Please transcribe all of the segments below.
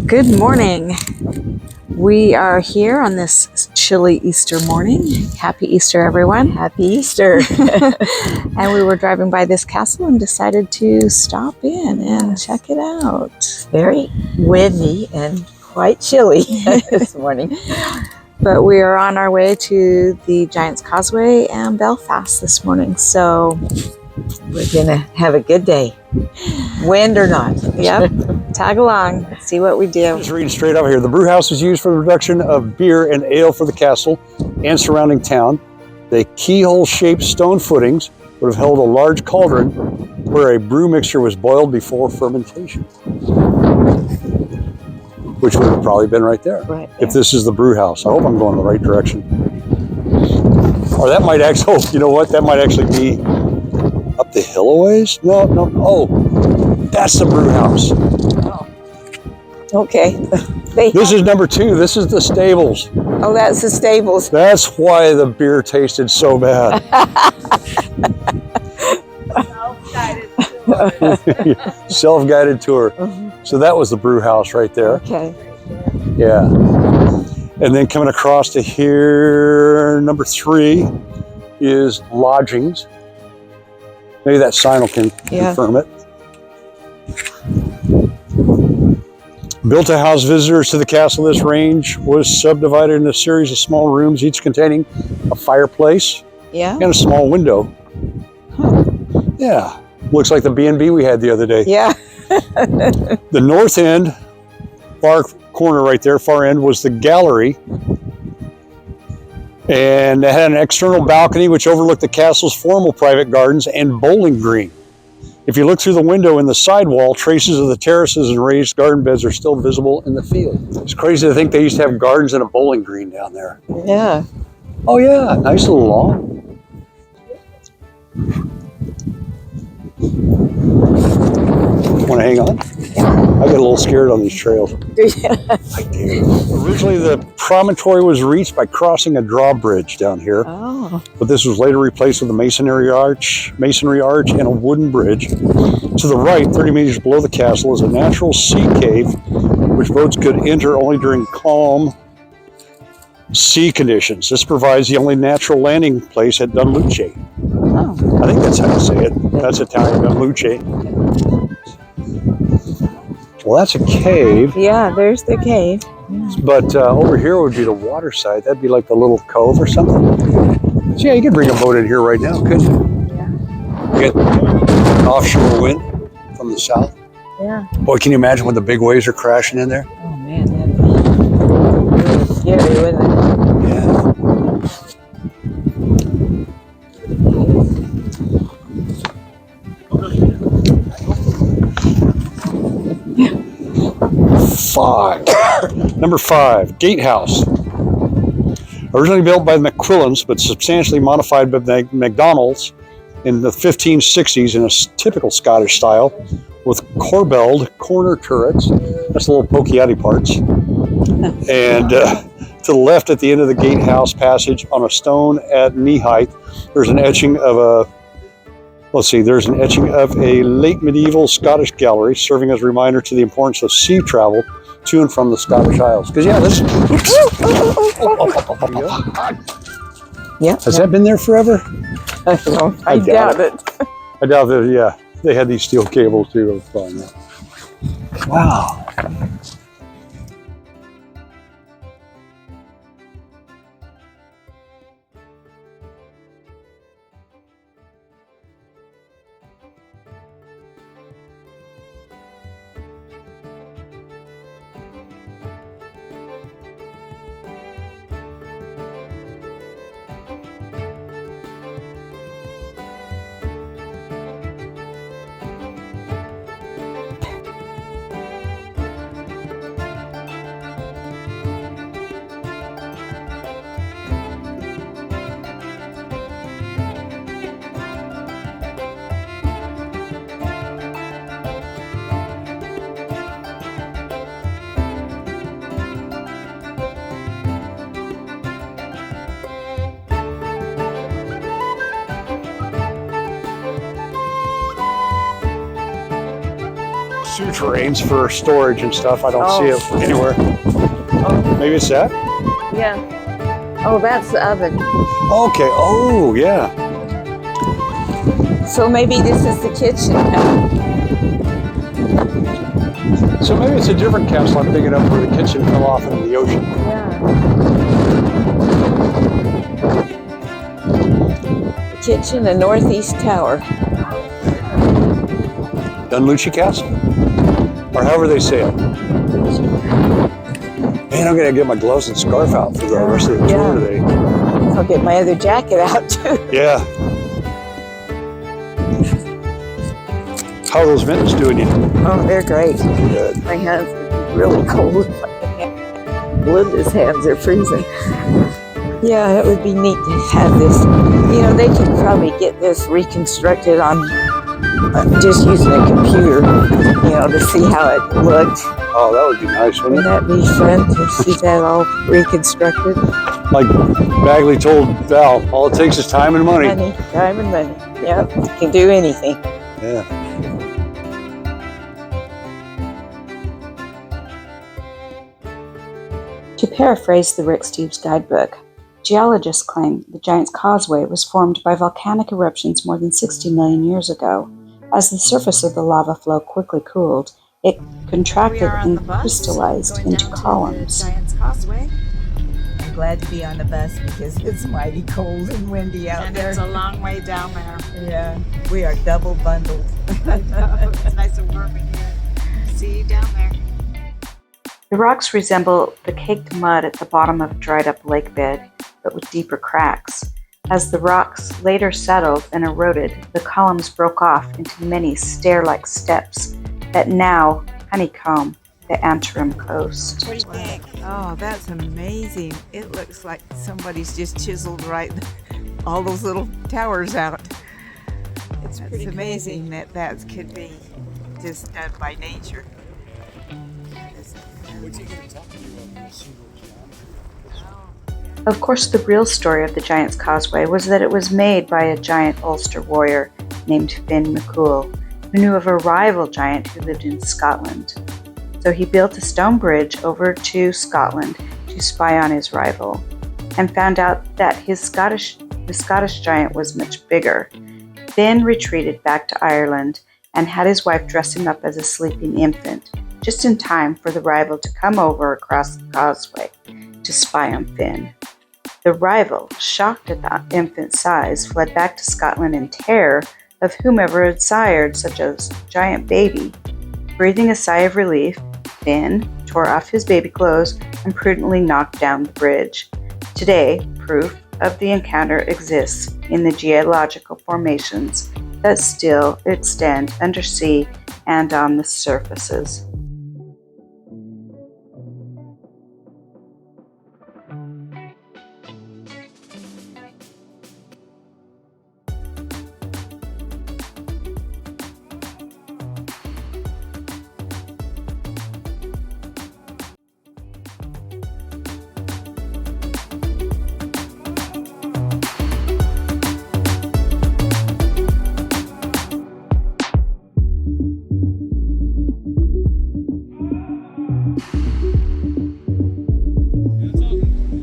Good morning. We are here on this chilly Easter morning. Happy Easter, everyone. Happy Easter. And we were driving by this castle and decided to stop in and check it out. Very windy and quite chilly this morning. But we are on our way to the Giant's Causeway and Belfast this morning. So We're going to have a good day, wind or not. yep, tag along, see what we do. Just reading straight up here. The brew house is used for the production of beer and ale for the castle and surrounding town. The keyhole-shaped stone footings would have held a large cauldron where a brew mixture was boiled before fermentation, which would have probably been right there. Right if this is the brew house. I hope I'm going the right direction. Or that might actually, you know what? That might actually be up the hill a ways? No. Oh, that's the brew house. Okay. This is number 2. This is the stables. Oh, that's the stables. That's why the beer tasted so bad. Self-guided tour. So that was the brew house right there. Okay. Yeah. And then coming across to here, number 3 is lodgings. Maybe that sign will confirm it. Built to house visitors to the castle, this range was subdivided into a series of small rooms, each containing a fireplace and a small window. Yeah, looks like the B&B we had the other day. Yeah. The north end, far corner right there, far end, was the gallery. And it had an external balcony which overlooked the castle's formal private gardens and bowling green. If you look through the window in the side wall, traces of the terraces and raised garden beds are still visible in the field. It's crazy to think they used to have gardens and a bowling green down there. Yeah. Oh yeah, nice little lawn. Want to hang on? I get a little scared on these trails. I do. Originally, the promontory was reached by crossing a drawbridge down here, but this was later replaced with a masonry arch, and a wooden bridge. To the right, 30 meters below the castle, is a natural sea cave, which boats could enter only during calm sea conditions. This provides the only natural landing place at Dunluce. Oh. I think that's how you say it. That's Italian, Dunluce. Well, that's a cave. Yeah, there's the cave. But over here would be the water side. That'd be like the little cove or something. So yeah, you could bring a boat in here right now, couldn't you? Yeah. You get offshore wind from the south. Yeah. Boy, can you imagine when the big waves are crashing in there? Oh, man, that'd be really scary, wouldn't it? Yeah. Number 5, gatehouse. Originally built by the McQuillans, but substantially modified by the McDonalds in the 1560s in a typical Scottish style, with corbelled corner turrets. That's the little pokey-outy parts. And to the left at the end of the gatehouse passage on a stone at knee height, there's an etching of a late medieval Scottish gallery, serving as a reminder to the importance of sea travel to and from the Scottish Isles. Because yeah, this. Yeah. Has that been there forever? I doubt it. I doubt that. Yeah, they had these steel cables too. Wow. souterrains for storage and stuff. I don't see it anywhere. Oh, Maybe it's that? yeah. Oh, that's the oven. Okay. Oh, yeah. So maybe this is the kitchen. So maybe it's a different castle I'm thinking of where the kitchen fell off into the ocean. Yeah. The kitchen, the northeast tower. Dunluce Castle? Or however they say it. Man, I'm going to get my gloves and scarf out for the rest of the tour today. I'll get my other jacket out too. Yeah. How are those mittens doing you? Oh, they're great. Good. My hands are really cold. Linda's hands are freezing. Yeah, it would be neat to have this. You know, they could probably get this reconstructed on just using a computer, you know, to see how it looked. Oh, that would be nice, wouldn't it? Wouldn't that be fun to see that all reconstructed? Like Bagley told Val, all it takes is time and money. Money, time and money. Yep, you can do anything. Yeah. To paraphrase the Rick Steves guidebook, geologists claim the Giant's Causeway was formed by volcanic eruptions more than 60 million years ago. As the surface of the lava flow quickly cooled, it contracted and crystallized into columns. Giant's Causeway. I'm glad to be on the bus because it's mighty cold and windy out there. It's a long way down there. Yeah, we are double bundled. It's nice and warm in here. See you down there. The rocks resemble the caked mud at the bottom of a dried-up lake bed, but with deeper cracks. As the rocks later settled and eroded, the columns broke off into many stair-like steps that now honeycomb the Antrim coast. What do you think? Oh, that's amazing. It looks like somebody's just chiseled all those little towers out. It's It's pretty amazing that could be just done by nature. Of course, the real story of the Giant's Causeway was that it was made by a giant Ulster warrior named Finn McCool, who knew of a rival giant who lived in Scotland. So he built a stone bridge over to Scotland to spy on his rival, and found out that the Scottish giant was much bigger. Finn retreated back to Ireland and had his wife dress him up as a sleeping infant, just in time for the rival to come over across the causeway to spy on Finn. The rival, shocked at the infant's size, fled back to Scotland in terror of whomever had sired such a giant baby. Breathing a sigh of relief, Finn tore off his baby clothes and prudently knocked down the bridge. Today, proof of the encounter exists in the geological formations that still extend undersea and on the surfaces.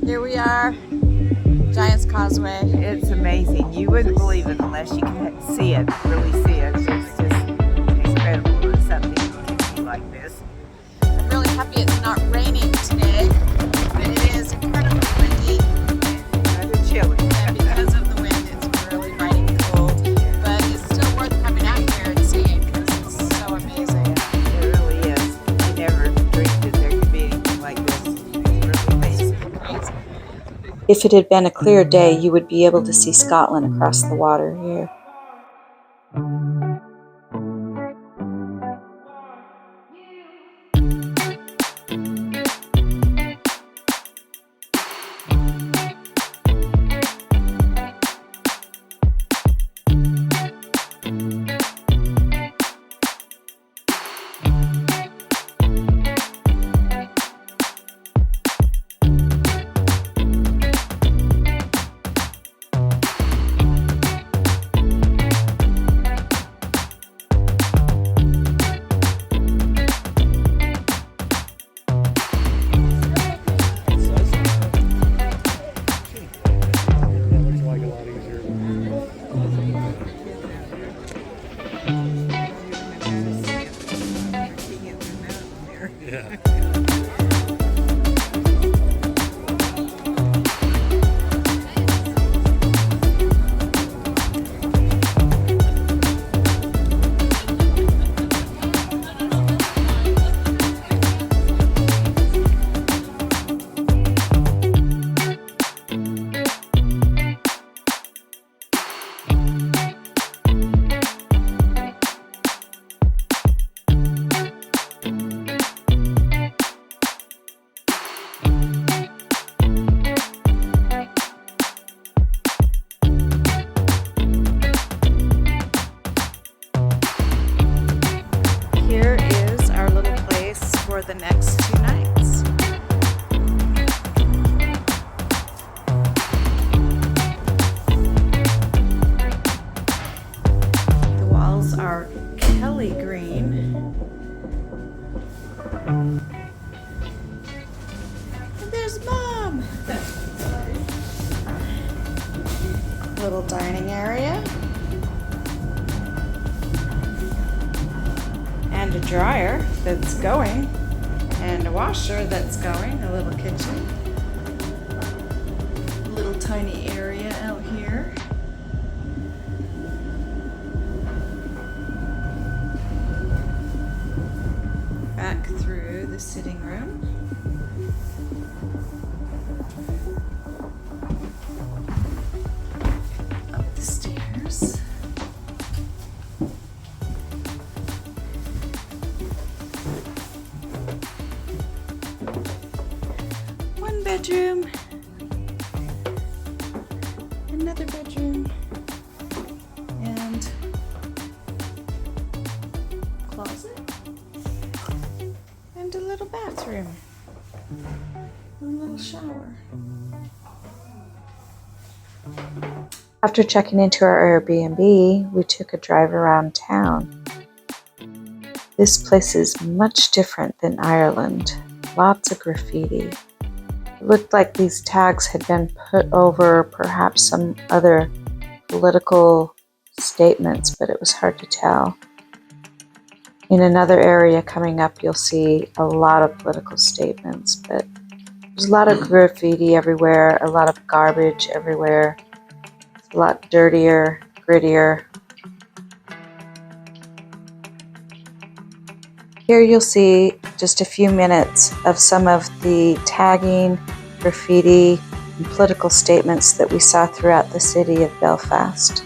Here we are, Giant's Causeway. It's amazing. You wouldn't believe it unless you can see it, really see it. It's just incredible that something can be like this. I'm really happy it's not raining today, but it is incredibly windy, Rather chilly. and because of the wind, it's really biting cold. But it's still worth coming out here and seeing because it's so amazing. It really is. I never dreamed that there could be anything like this. It's really amazing. If it had been a clear day, you would be able to see Scotland across the water here. Here is our little place for the next 2 nights. The walls are Kelly green. And there's Mom! Little dining area. And a dryer that's going, and a washer that's going, a little kitchen. Little tiny area out here. Back through the sitting room. Up the stairs. One bedroom, another bedroom, and closet, and a little bathroom, and a little shower. After checking into our Airbnb, we took a drive around town. This place is much different than Ireland. Lots of graffiti. It looked like these tags had been put over perhaps some other political statements, but it was hard to tell. In another area coming up, you'll see a lot of political statements, but there's a lot of graffiti everywhere, a lot of garbage everywhere. It's a lot dirtier, grittier. Here you'll see just a few minutes of some of the tagging, graffiti, and political statements that we saw throughout the city of Belfast.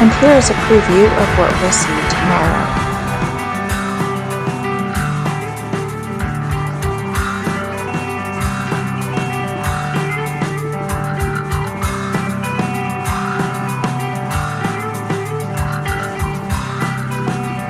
And here is a preview of what we'll see tomorrow.